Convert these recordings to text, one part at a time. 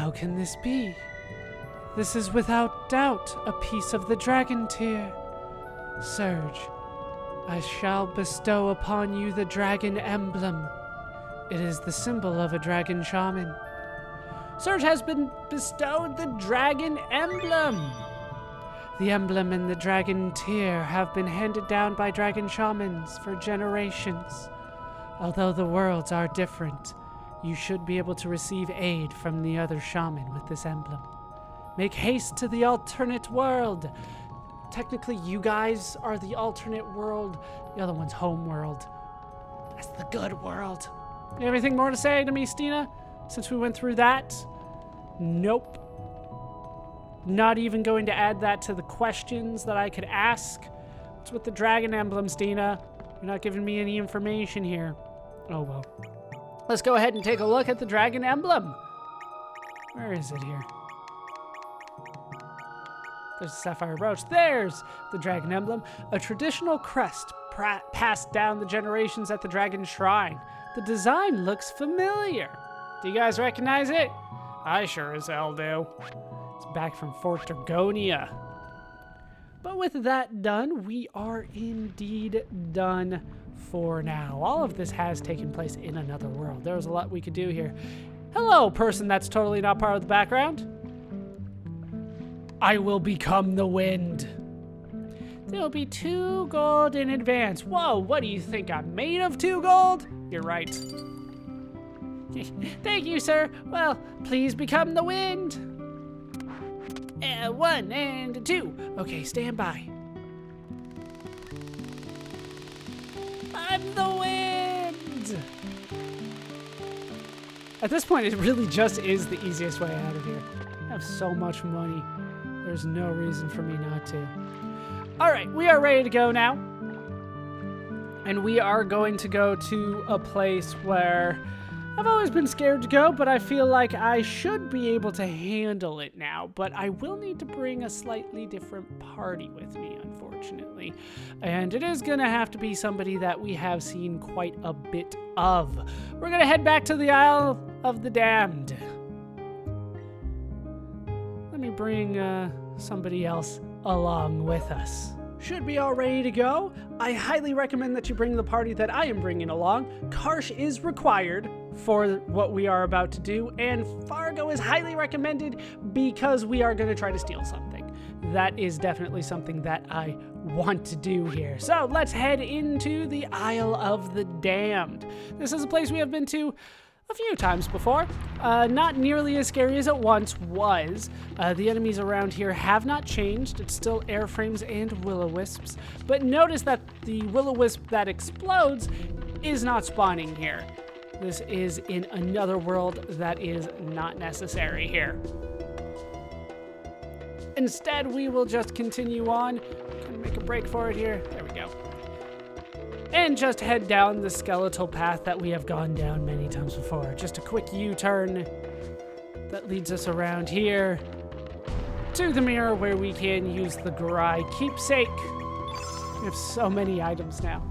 How can this be? This is without doubt a piece of the dragon tear. Surge, I shall bestow upon you the dragon emblem. It is the symbol of a dragon shaman. Surge has been bestowed the dragon emblem. The emblem and the dragon tear have been handed down by dragon shamans for generations. Although the worlds are different, you should be able to receive aid from the other shaman with this emblem. Make haste to the alternate world. Technically, you guys are the alternate world. The other one's home world. That's the good world. You have anything more to say to me, Stina? Since we went through that? Nope. Not even going to add that to the questions that I could ask. What's with the dragon emblem, Stina? You're not giving me any information here. Oh, well. Let's go ahead and take a look at the dragon emblem. Where is it here? There's a sapphire brooch. There's the dragon emblem, a traditional crest passed down the generations at the dragon shrine. The design looks familiar. Do you guys recognize it? I sure as hell do. It's back from Fort Dragonia. But with that done, we are indeed done for now. All of this has taken place in another world. There was a lot we could do here. Hello, person that's totally not part of the background. I will become the wind. There'll be 2 gold in advance. Whoa, what do you think? I'm made of 2 gold? You're right. Thank you, sir. Well, please become the wind. 1 and 2. Okay, stand by. I'm the wind. At this point, it really just is the easiest way out of here. I have so much money. There's no reason for me not to. All right, we are ready to go now. And we are going to go to a place where I've always been scared to go, but I feel like I should be able to handle it now. But I will need to bring a slightly different party with me, unfortunately. And it is going to have to be somebody that we have seen quite a bit of. We're going to head back to the Isle of the Damned. Let me bring somebody else along with us. Should be all ready to go. I highly recommend that you bring the party that I am bringing along. Karsh is required for what we are about to do, and Fargo is highly recommended because we are going to try to steal something. That is definitely something that I want to do here. So let's head into the Isle of the Damned. This is a place we have been to a few times before. Not nearly as scary as it once was. The enemies around here have not changed. It's still airframes and will-o-wisps. But notice that the will-o-wisp that explodes is not spawning here. This is in another world that is not necessary here. Instead, we will just continue on. Kind of make a break for it here. There we go. And just head down the skeletal path that we have gone down many times before. Just a quick U-turn that leads us around here to the mirror where we can use the Grai keepsake. We have so many items now.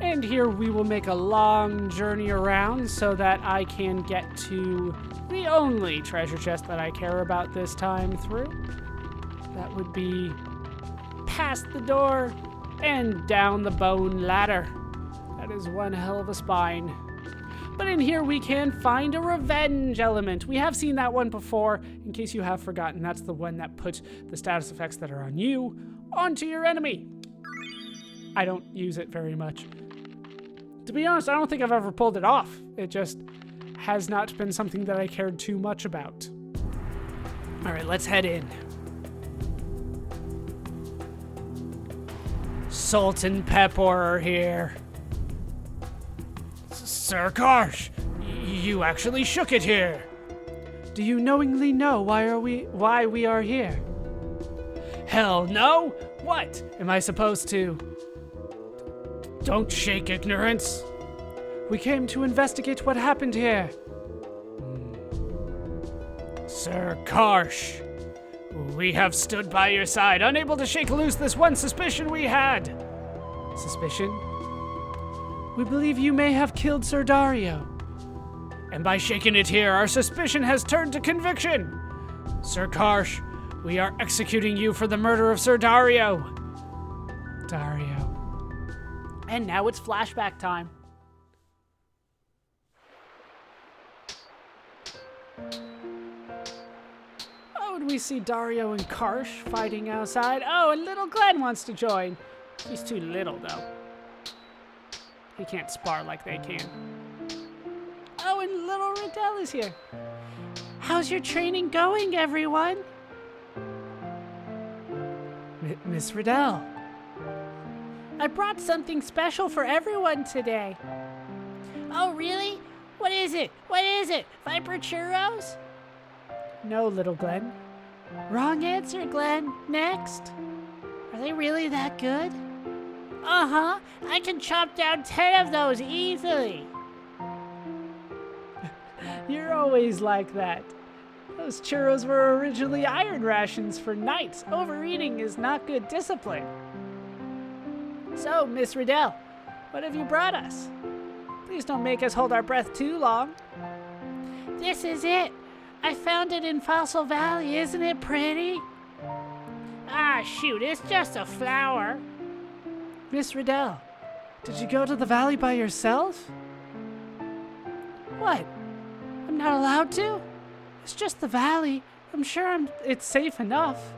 And here we will make a long journey around so that I can get to the only treasure chest that I care about this time through. That would be past the door and down the bone ladder. That is one hell of a spine. But in here we can find a revenge element. We have seen that one before. In case you have forgotten, that's the one that puts the status effects that are on you onto your enemy. I don't use it very much. To be honest, I don't think I've ever pulled it off. It just has not been something that I cared too much about. All right, let's head in. Solt and Peppor are here. Sir Karsh, you actually shook it here. Do you knowingly know why we are here? Hell no! What? Am I supposed to? Don't shake ignorance. We came to investigate what happened here. Sir Karsh, we have stood by your side, unable to shake loose this one suspicion we had. Suspicion? We believe you may have killed Sir Dario. And by shaking it here, our suspicion has turned to conviction. Sir Karsh, we are executing you for the murder of Sir Dario. Dario. And now it's flashback time. Oh, and we see Dario and Karsh fighting outside. Oh, and little Glenn wants to join. He's too little, though. He can't spar like they can. Oh, and little Riddell is here. How's your training going, everyone? Miss Riddell. I brought something special for everyone today. Oh, really? What is it? What is it? Viper churros? No, little Glenn. Wrong answer, Glenn. Next. Are they really that good? Uh-huh. I can chop down 10 of those easily. You're always like that. Those churros were originally iron rations for knights. Overeating is not good discipline. So, Miss Riddell, what have you brought us? Please don't make us hold our breath too long. This is it. I found it in Fossil Valley. Isn't it pretty? Ah, shoot, it's just a flower. Miss Riddell, did you go to the valley by yourself? What? I'm not allowed to? It's just the valley. I'm sure it's safe enough.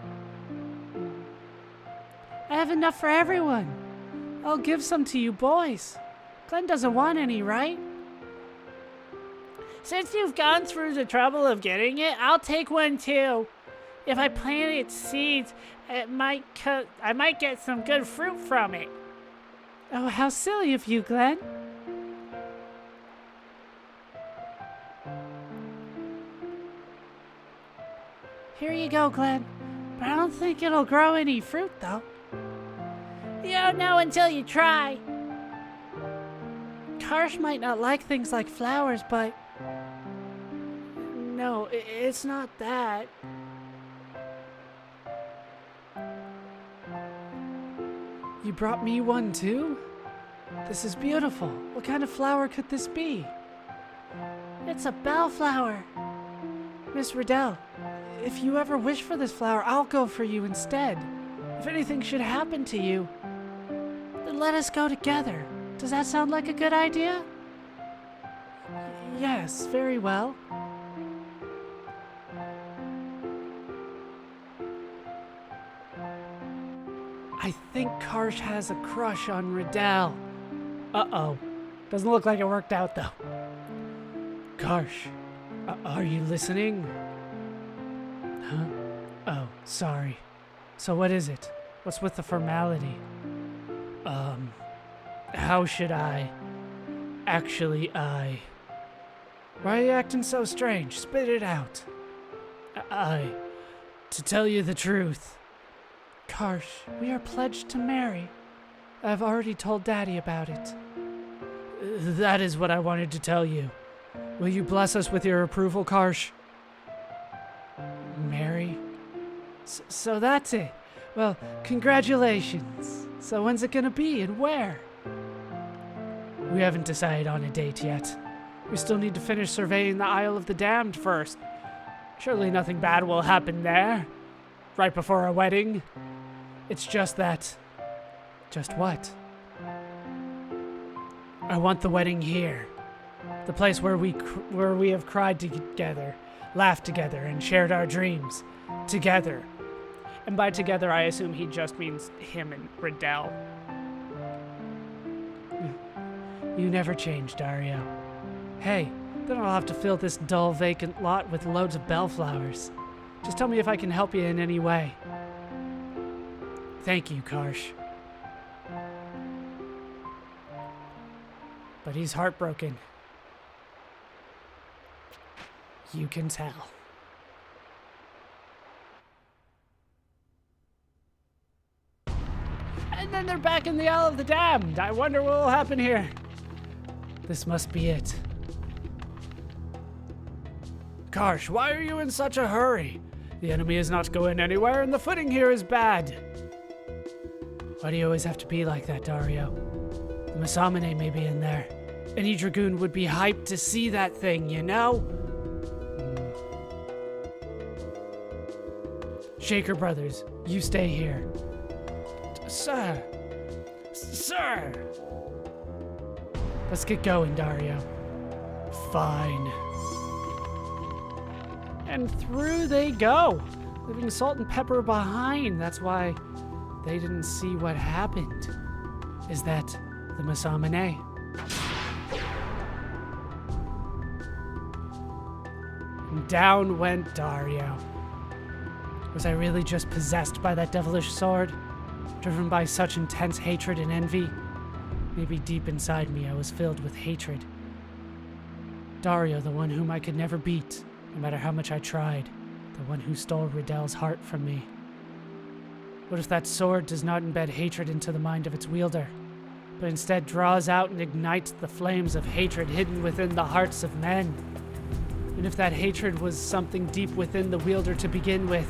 I have enough for everyone. I'll give some to you boys. Glenn doesn't want any, right? Since you've gone through the trouble of getting it, I'll take one too. If I plant its seeds, I might get some good fruit from it. Oh, how silly of you, Glenn. Here you go, Glenn. But I don't think it'll grow any fruit, though. You don't know until you try. Karsh might not like things like flowers, but... No, it's not that. You brought me one, too? This is beautiful. What kind of flower could this be? It's a bellflower. Miss Riddell, if you ever wish for this flower, I'll go for you instead. If anything should happen to you, then let us go together. Does that sound like a good idea? Yes, very well. I think Karsh has a crush on Riddell. Uh-oh. Doesn't look like it worked out, though. Karsh, are you listening? Huh? Oh, sorry. So what is it? What's with the formality? How should I? Actually, Why are you acting so strange? Spit it out. To tell you the truth. Karsh, we are pledged to marry. I've already told Daddy about it. That is what I wanted to tell you. Will you bless us with your approval, Karsh? Marry? So that's it. Well, congratulations. So when's it gonna be and where? We haven't decided on a date yet. We still need to finish surveying the Isle of the Damned first. Surely nothing bad will happen there. Right before our wedding. It's just that... Just what? I want the wedding here. The place where we have cried together, laughed together, and shared our dreams. Together. And by together, I assume he just means him and Riddell. You never change, Dario. Hey, then I'll have to fill this dull, vacant lot with loads of bellflowers. Just tell me if I can help you in any way. Thank you, Karsh. But he's heartbroken. You can tell. And then they're back in the Isle of the Damned. I wonder what will happen here. This must be it. Karsh, why are you in such a hurry? The enemy is not going anywhere, and the footing here is bad. Why do you always have to be like that, Dario? The Masamune may be in there. Any dragoon would be hyped to see that thing, you know? Shaker Brothers, you stay here. Sir. Sir. Let's get going, Dario. Fine. And through they go, leaving Solt and Peppor behind. That's why they didn't see what happened. Is that the Masamune? And down went Dario. Was I really just possessed by that devilish sword? Driven by such intense hatred and envy? Maybe deep inside me I was filled with hatred. Dario, the one whom I could never beat, no matter how much I tried. The one who stole Riddell's heart from me. What if that sword does not embed hatred into the mind of its wielder, but instead draws out and ignites the flames of hatred hidden within the hearts of men? And if that hatred was something deep within the wielder to begin with,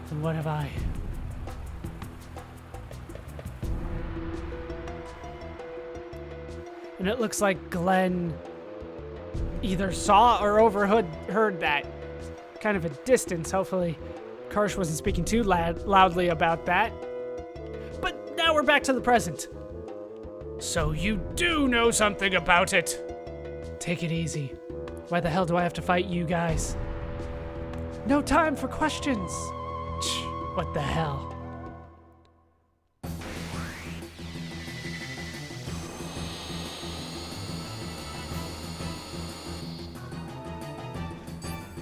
then what have I? And it looks like Glenn either saw or overheard that. Kind of a distance, hopefully. Karsh wasn't speaking too loudly about that. But now we're back to the present. So you do know something about it. Take it easy. Why the hell do I have to fight you guys? No time for questions. What the hell?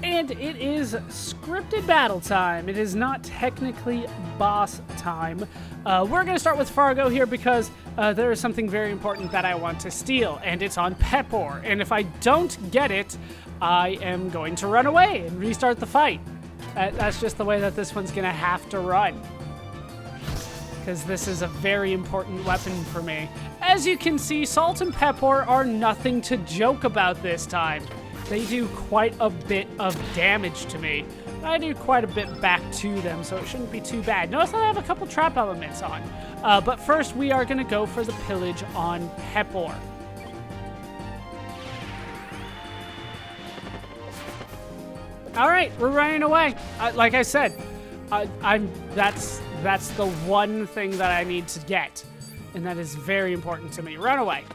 And it is scripted battle time. It is not technically boss time. We're going to start with Fargo here because there is something very important that I want to steal, and it's on Peppor. And if I don't get it, I am going to run away and restart the fight. That's just the way that this one's going to have to run, because this is a very important weapon for me. As you can see, Solt and Peppor are nothing to joke about this time. They do quite a bit of damage to me. I do quite a bit back to them, so it shouldn't be too bad. Notice that I have a couple trap elements on. But first, we are going to go for the pillage on Peppor. All right, we're running away. Like I said, that's the one thing that I need to get, and that is very important to me. Run away.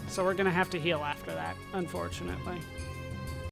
So we're going to have to heal after that, unfortunately.